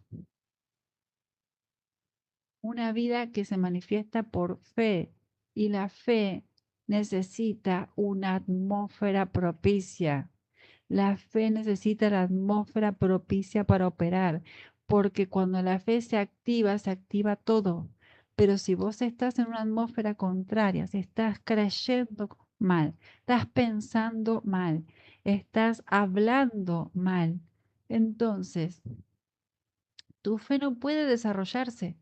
Una vida que se manifiesta por fe y la fe necesita una atmósfera propicia. La fe necesita la atmósfera propicia para operar, porque cuando la fe se activa todo. Pero si vos estás en una atmósfera contraria, si estás creyendo mal, estás pensando mal, estás hablando mal, entonces tu fe no puede desarrollarse.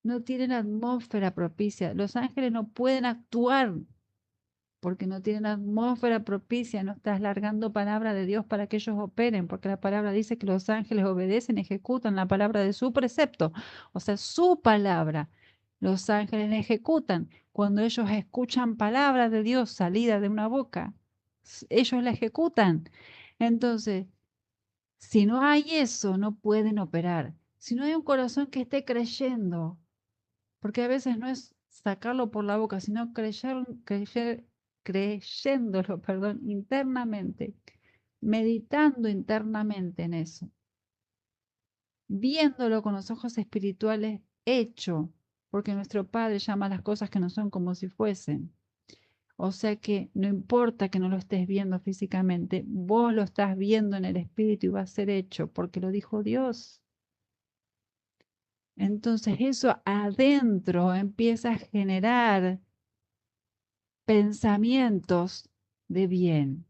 No tienen atmósfera propicia. Los ángeles no pueden actuar porque no tienen atmósfera propicia, no estás largando palabra de Dios para que ellos operen, porque la palabra dice que los ángeles obedecen, ejecutan la palabra de su precepto, o sea, su palabra. Los ángeles la ejecutan. Cuando ellos escuchan palabra de Dios salida de una boca, ellos la ejecutan. Entonces, si no hay eso, no pueden operar. Si no hay un corazón que esté creyendo, porque a veces no es sacarlo por la boca, sino creyéndolo, perdón, internamente, meditando internamente en eso, viéndolo con los ojos espirituales hecho, porque nuestro Padre llama a las cosas que no son como si fuesen. O sea que no importa que no lo estés viendo físicamente, vos lo estás viendo en el espíritu y va a ser hecho, porque lo dijo Dios. Entonces eso adentro empieza a generar pensamientos de bien.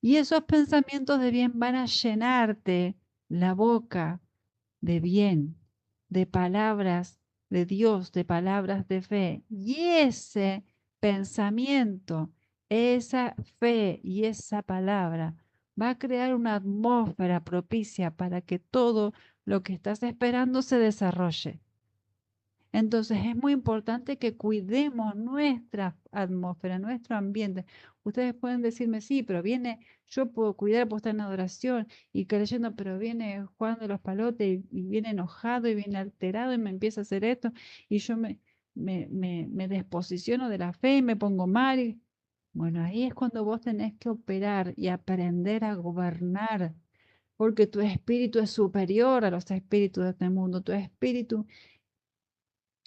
Y esos pensamientos de bien van a llenarte la boca de bien, de palabras de Dios, de palabras de fe. Y ese pensamiento, esa fe y esa palabra va a crear una atmósfera propicia para que todo lo que estás esperando se desarrolle. Entonces es muy importante que cuidemos nuestra atmósfera, nuestro ambiente. Ustedes pueden decirme, sí, pero yo puedo cuidar, puedo estar en adoración y creyendo, pero viene Juan de los Palotes y viene enojado y viene alterado y me empieza a hacer esto y yo me desposiciono de la fe y me pongo mal. Bueno, ahí es cuando vos tenés que operar y aprender a gobernar, porque tu espíritu es superior a los espíritus de este mundo. Tu espíritu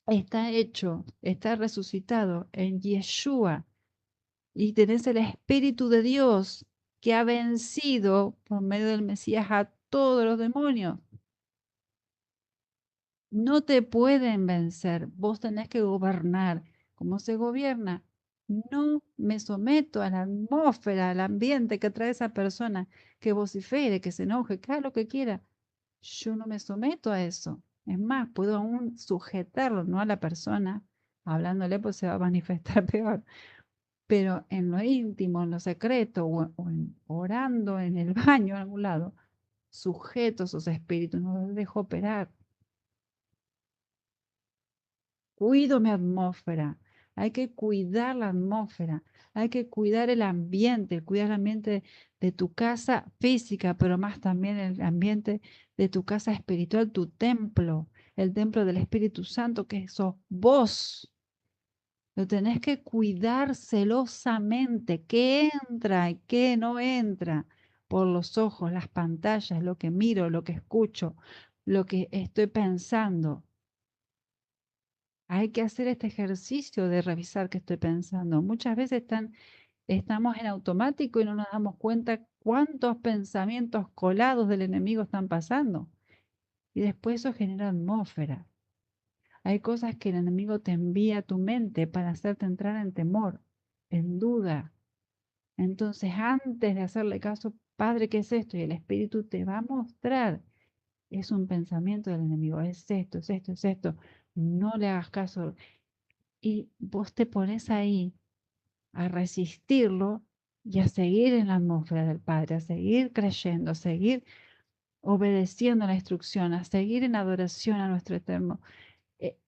está hecho, está resucitado en Yeshua y tenés el Espíritu de Dios que ha vencido por medio del Mesías a todos los demonios. No te pueden vencer, vos tenés que gobernar. ¿Cómo se gobierna? No me someto a la atmósfera, al ambiente que trae esa persona, que vocifere, que se enoje, que haga lo que quiera. Yo no me someto a eso. Es más, puedo aún sujetarlo, no a la persona, hablándole, pues se va a manifestar peor. Pero en lo íntimo, en lo secreto, orando en el baño, en algún lado, sujeto a esos espíritus, no los dejo operar. Cuido mi atmósfera. Hay que cuidar la atmósfera. Hay que cuidar cuidar el ambiente de tu casa física, pero más también el ambiente de tu casa espiritual, tu templo, el templo del Espíritu Santo, que sos vos. Lo tenés que cuidar celosamente, qué entra y qué no entra por los ojos, las pantallas, lo que miro, lo que escucho, lo que estoy pensando. Hay que hacer este ejercicio de revisar qué estoy pensando. Muchas veces estamos en automático y no nos damos cuenta cuántos pensamientos colados del enemigo están pasando. Y después eso genera atmósfera. Hay cosas que el enemigo te envía a tu mente para hacerte entrar en temor, en duda. Entonces, antes de hacerle caso, Padre, ¿qué es esto? Y el Espíritu te va a mostrar. Es un pensamiento del enemigo, es esto, es esto, es esto. No le hagas caso. Y vos te pones ahí a resistirlo y a seguir en la atmósfera del Padre, a seguir creyendo, a seguir obedeciendo la instrucción, a seguir en adoración a nuestro Eterno. Eh,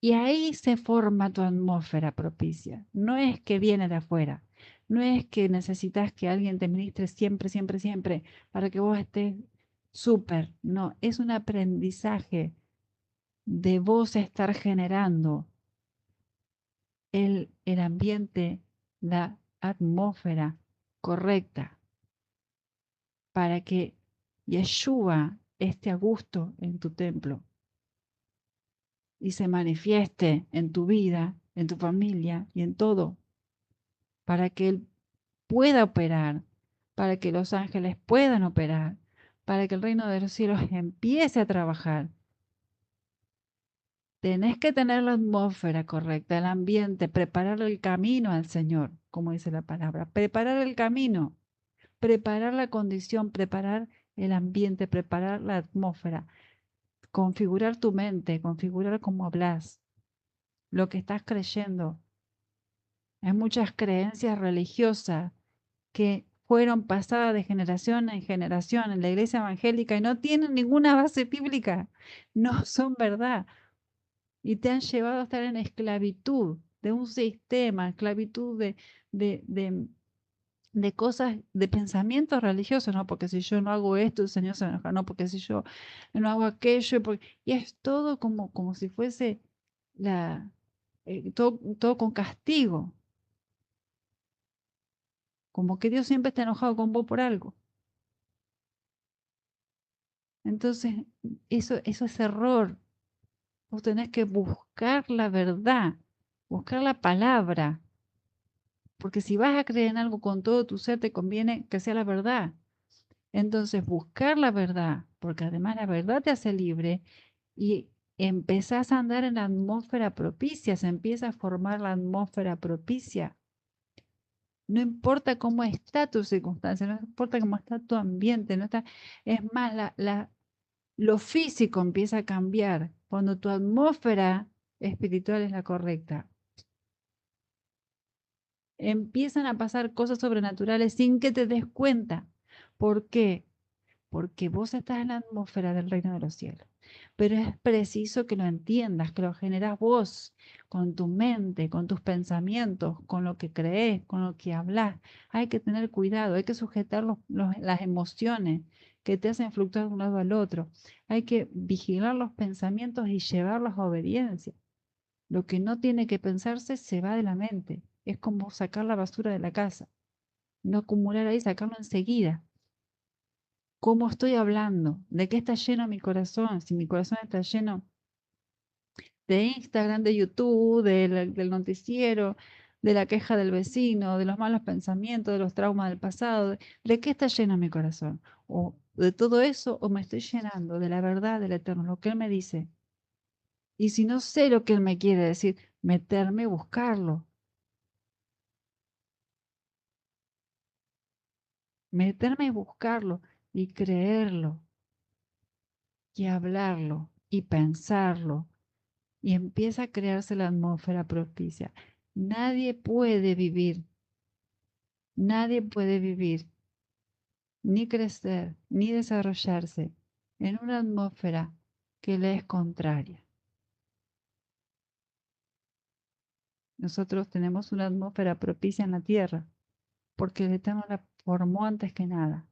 Y ahí se forma tu atmósfera propicia. No es que viene de afuera. No es que necesitas que alguien te ministre siempre, siempre, siempre para que vos estés súper. No, es un aprendizaje de vos estar generando el ambiente, la atmósfera correcta para que Yeshua esté a gusto en tu templo y se manifieste en tu vida, en tu familia y en todo, para que Él pueda operar, para que los ángeles puedan operar, para que el reino de los cielos empiece a trabajar. Tenés que tener la atmósfera correcta, el ambiente, preparar el camino al Señor, como dice la palabra, preparar el camino, preparar la condición, preparar el ambiente, preparar la atmósfera, configurar tu mente, configurar cómo hablas, lo que estás creyendo. Hay muchas creencias religiosas que fueron pasadas de generación en generación en la iglesia evangélica y no tienen ninguna base bíblica, no son verdad y te han llevado a estar en esclavitud de un sistema, esclavitud de, de, de cosas, de pensamientos religiosos, ¿no? Porque si yo no hago esto, el Señor se enoja, no, porque si yo no hago aquello, y es todo como si fuese todo con castigo, como que Dios siempre está enojado con vos por algo. Entonces, eso es error. Vos tenés que buscar la verdad, buscar la palabra, porque si vas a creer en algo con todo tu ser, te conviene que sea la verdad. Entonces, buscar la verdad, porque además la verdad te hace libre y empezás a andar en la atmósfera propicia, se empieza a formar la atmósfera propicia. No importa cómo está tu circunstancia, no importa cómo está tu ambiente, no está, es más, lo físico empieza a cambiar cuando tu atmósfera espiritual es la correcta. Empiezan a pasar cosas sobrenaturales sin que te des cuenta. ¿Por qué? Porque vos estás en la atmósfera del reino de los cielos. Pero es preciso que lo entiendas, que lo generas vos, con tu mente, con tus pensamientos, con lo que crees, con lo que hablas. Hay que tener cuidado, hay que sujetar las emociones que te hacen fluctuar de un lado al otro. Hay que vigilar los pensamientos y llevarlos a obediencia. Lo que no tiene que pensarse se va de la mente. Es como sacar la basura de la casa. No acumular ahí, sacarlo enseguida. ¿Cómo estoy hablando? ¿De qué está lleno mi corazón? Si mi corazón está lleno de Instagram, de YouTube, del noticiero, de la queja del vecino, de los malos pensamientos, de los traumas del pasado, ¿de qué está lleno mi corazón? ¿O de todo eso o me estoy llenando de la verdad del Eterno, lo que Él me dice? Y si no sé lo que Él me quiere decir, meterme y buscarlo, meterme y buscarlo y creerlo y hablarlo y pensarlo y empieza a crearse la atmósfera propicia. Nadie puede vivir, ni crecer, ni desarrollarse en una atmósfera que le es contraria. Nosotros tenemos una atmósfera propicia en la tierra, porque el Eterno la formó antes que nada.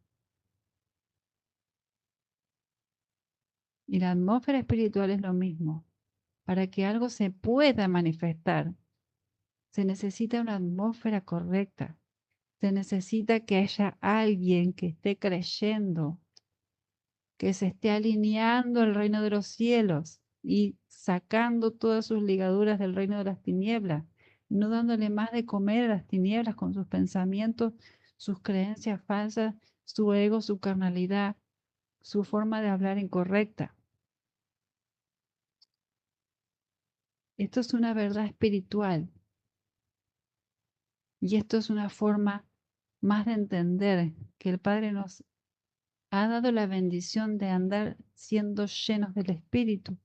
Y la atmósfera espiritual es lo mismo. Para que algo se pueda manifestar, se necesita una atmósfera correcta. Se necesita que haya alguien que esté creyendo, que se esté alineando al reino de los cielos. y sacando todas sus ligaduras del reino de las tinieblas, no dándole más de comer a las tinieblas con sus pensamientos, sus creencias falsas, su ego, su carnalidad, su forma de hablar incorrecta. Esto es una verdad espiritual y esto es una forma más de entender que el Padre nos ha dado la bendición de andar siendo llenos del Espíritu.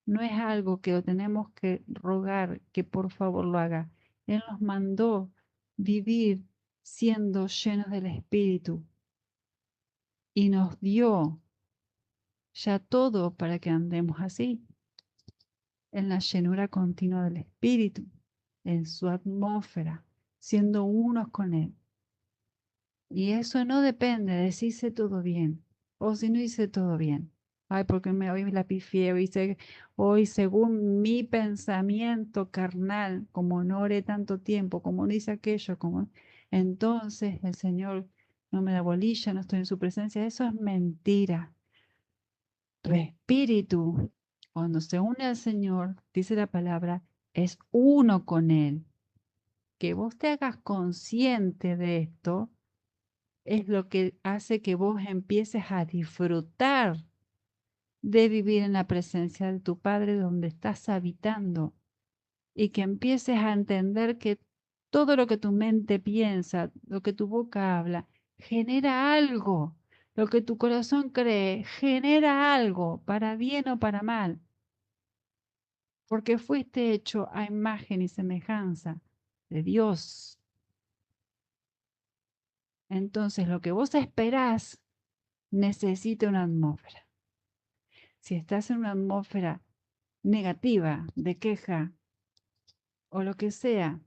No es algo que lo tenemos que rogar que por favor lo haga. Él nos mandó vivir siendo llenos del Espíritu y nos dio ya todo para que andemos así, en la llenura continua del Espíritu, en su atmósfera, siendo unos con Él. Y eso no depende de si hice todo bien o si no hice todo bien. Ay, porque hoy me la pifié, hoy según mi pensamiento carnal, como no oré tanto tiempo, como no hice aquello, entonces el Señor no me da bolilla, no estoy en su presencia. Eso es mentira. Tu espíritu, cuando se une al Señor, dice la palabra, es uno con Él. Que vos te hagas consciente de esto es lo que hace que vos empieces a disfrutar de vivir en la presencia de tu Padre donde estás habitando y que empieces a entender que todo lo que tu mente piensa, lo que tu boca habla, genera algo. Lo que tu corazón cree genera algo, para bien o para mal, porque fuiste hecho a imagen y semejanza de Dios. Entonces, lo que vos esperás necesita una atmósfera. Si estás en una atmósfera negativa, de queja o lo que sea,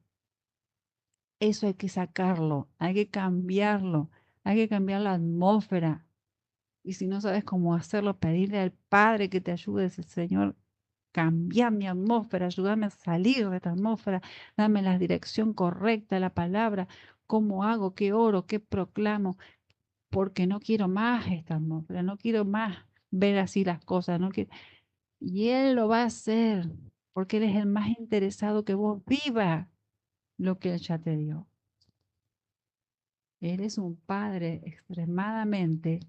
eso hay que sacarlo, hay que cambiarlo, hay que cambiar la atmósfera. Y si no sabes cómo hacerlo, pedirle al Padre que te ayude, Señor, cambiar mi atmósfera, ayúdame a salir de esta atmósfera, dame la dirección correcta, la palabra, cómo hago, qué oro, qué proclamo, porque no quiero más esta atmósfera, no quiero más ver así las cosas, no quiero. Y Él lo va a hacer, porque Él es el más interesado que vos viva lo que Él ya te dio. Él es un Padre extremadamente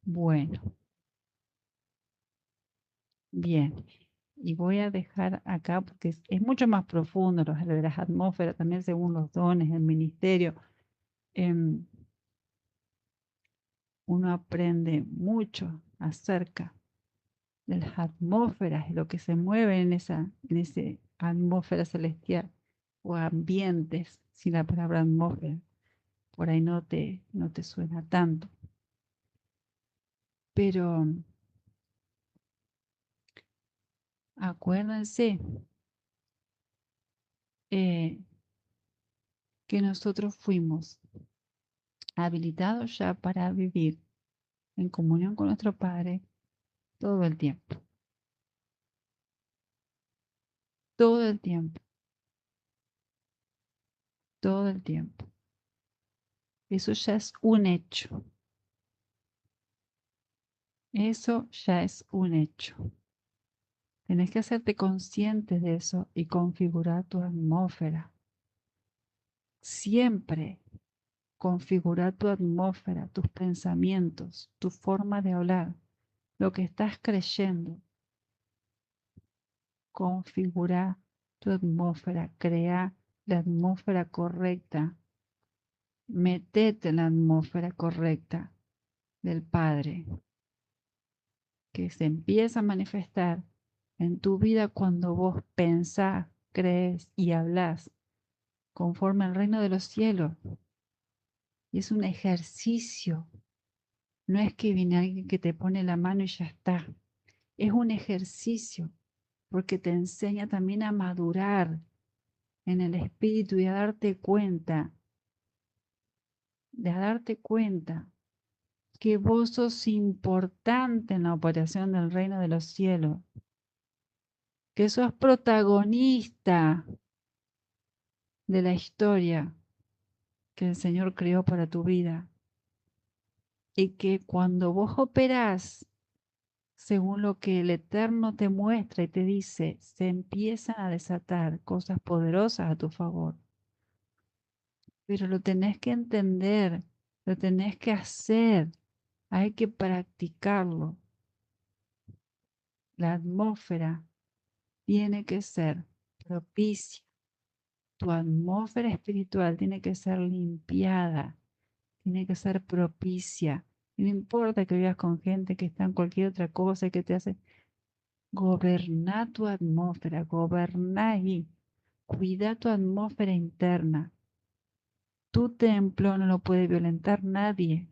bueno. Bien, y voy a dejar acá porque es mucho más profundo lo de las atmósferas, también según los dones, el ministerio. em, Uno aprende mucho acerca de las atmósferas y lo que se mueve en ese atmósfera celestial o ambientes, si la palabra atmósfera por ahí no te suena tanto. Pero acuérdense eh, que nosotros fuimos habilitados ya para vivir en comunión con nuestro Padre todo el tiempo, todo el tiempo, todo el tiempo. Eso ya es un hecho. Eso ya es un hecho. Tenés que hacerte consciente de eso y configurar tu atmósfera. Siempre configurar tu atmósfera, tus pensamientos, tu forma de hablar, lo que estás creyendo. Configura tu atmósfera, crea la atmósfera correcta, metete en la atmósfera correcta del Padre, que se empieza a manifestar en tu vida cuando vos pensás, crees y hablas conforme al reino de los cielos. Y es un ejercicio, no es que viene alguien que te pone la mano y ya está. Es un ejercicio porque te enseña también a madurar en el espíritu y a darte cuenta que vos sos importante en la operación del reino de los cielos, que sos protagonista de la historia que el Señor creó para tu vida y que cuando vos operás según lo que el Eterno te muestra y te dice, se empiezan a desatar cosas poderosas a tu favor. Pero lo tenés que entender, lo tenés que hacer, hay que practicarlo. La atmósfera tiene que ser propicia. Tu atmósfera espiritual tiene que ser limpiada, tiene que ser propicia. Y no importa que vivas con gente que está en cualquier otra cosa y que te hace gobernar tu atmósfera, goberná ahí. Cuida tu atmósfera interna. Tu templo no lo puede violentar nadie.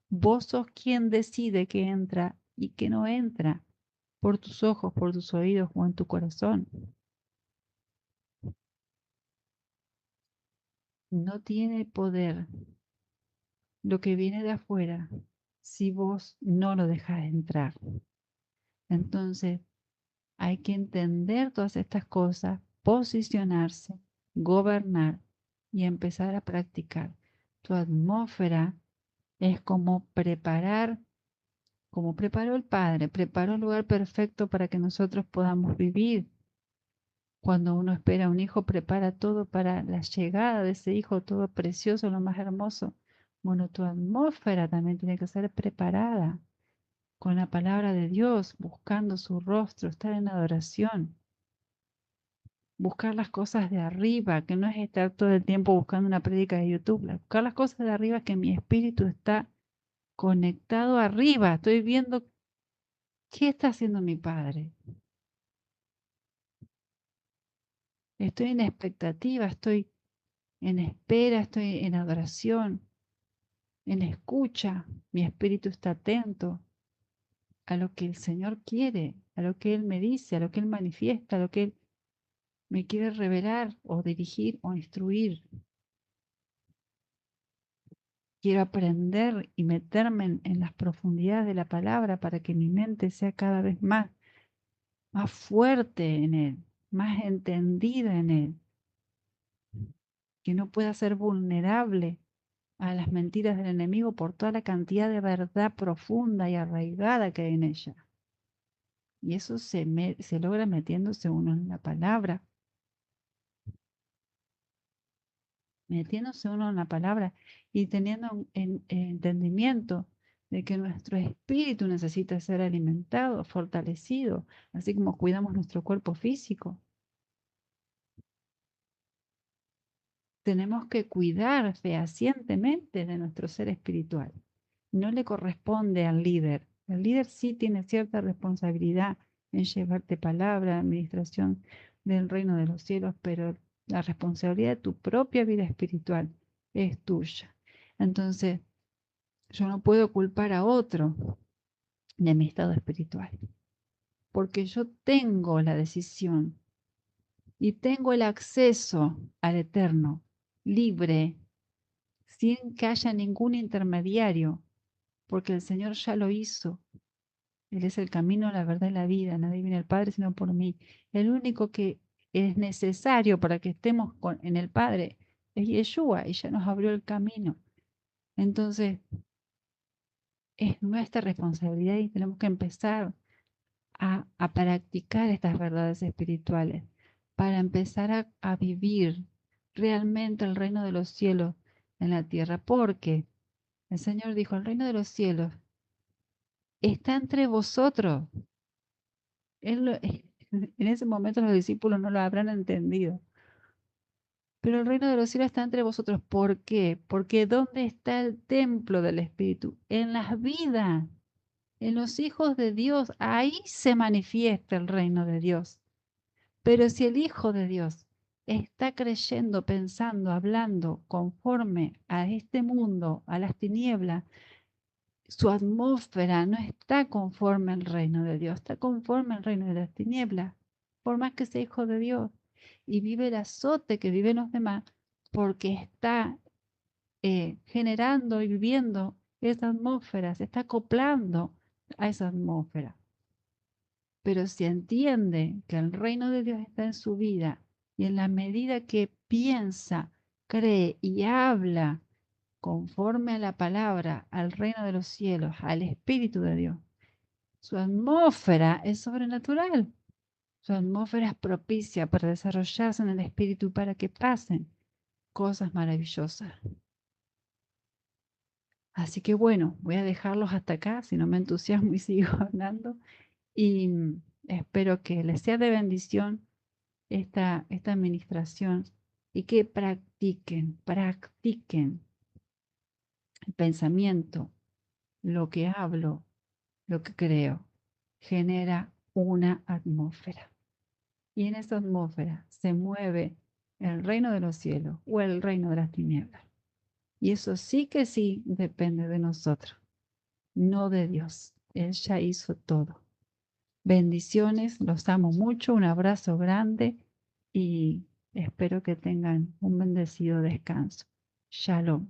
Vos sos quien decide que entra y que no entra por tus ojos, por tus oídos o en tu corazón. No tiene poder lo que viene de afuera si vos no lo dejas entrar. Entonces hay que entender todas estas cosas, posicionarse, gobernar y empezar a practicar. Tu atmósfera es como preparó el Padre, preparó el lugar perfecto para que nosotros podamos vivir. Cuando uno espera a un hijo, prepara todo para la llegada de ese hijo, todo precioso, lo más hermoso. Bueno, tu atmósfera también tiene que ser preparada con la palabra de Dios, buscando su rostro, estar en adoración, buscar las cosas de arriba, que no es estar todo el tiempo buscando una prédica de YouTube, buscar las cosas de arriba, que mi espíritu está conectado arriba, estoy viendo qué está haciendo mi Padre. Estoy en expectativa, estoy en espera, estoy en adoración, en escucha. Mi espíritu está atento a lo que el Señor quiere, a lo que Él me dice, a lo que Él manifiesta, a lo que Él me quiere revelar o dirigir o instruir. Quiero aprender y meterme en las profundidades de la palabra para que mi mente sea cada vez más fuerte en Él, más entendida en Él, que no pueda ser vulnerable a las mentiras del enemigo por toda la cantidad de verdad profunda y arraigada que hay en ella. Y eso se logra metiéndose uno en la palabra, metiéndose uno en la palabra y teniendo entendimiento de que nuestro espíritu necesita ser alimentado, fortalecido, así como cuidamos nuestro cuerpo físico. Tenemos que cuidar fehacientemente de nuestro ser espiritual. No le corresponde al líder. El líder sí tiene cierta responsabilidad en llevarte palabra, administración del reino de los cielos, pero la responsabilidad de tu propia vida espiritual es tuya. Entonces, yo no puedo culpar a otro de mi estado espiritual, porque yo tengo la decisión y tengo el acceso al eterno, libre, sin que haya ningún intermediario, porque el Señor ya lo hizo. Él es el camino, la verdad y la vida. Nadie viene al Padre sino por mí. El único que es necesario para que estemos en el Padre es Yeshua y ya nos abrió el camino. Entonces, es nuestra responsabilidad y tenemos que empezar a practicar estas verdades espirituales para empezar a vivir realmente el reino de los cielos en la tierra. Porque el Señor dijo, el reino de los cielos está entre vosotros. En ese momento los discípulos no lo habrán entendido. Pero el reino de los cielos está entre vosotros. ¿Por qué? Porque ¿dónde está el templo del Espíritu? En las vidas, en los hijos de Dios. Ahí se manifiesta el reino de Dios. Pero si el Hijo de Dios está creyendo, pensando, hablando conforme a este mundo, a las tinieblas, su atmósfera no está conforme al reino de Dios, está conforme al reino de las tinieblas, por más que sea hijo de Dios, y vive el azote que viven los demás, porque está generando y viviendo esa atmósfera, se está acoplando a esa atmósfera. Pero si entiende que el reino de Dios está en su vida, y en la medida que piensa, cree y habla conforme a la palabra, al reino de los cielos, al Espíritu de Dios, su atmósfera es sobrenatural. Su atmósfera es propicia para desarrollarse en el Espíritu para que pasen cosas maravillosas. Así que bueno, voy a dejarlos hasta acá, si no me entusiasmo y sigo hablando. Y espero que les sea de bendición esta administración y que practiquen el pensamiento, lo que hablo, lo que creo, genera una atmósfera. Y en esa atmósfera se mueve el reino de los cielos o el reino de las tinieblas. Y eso sí que sí depende de nosotros, no de Dios. Él ya hizo todo. Bendiciones, los amo mucho, un abrazo grande y espero que tengan un bendecido descanso. Shalom.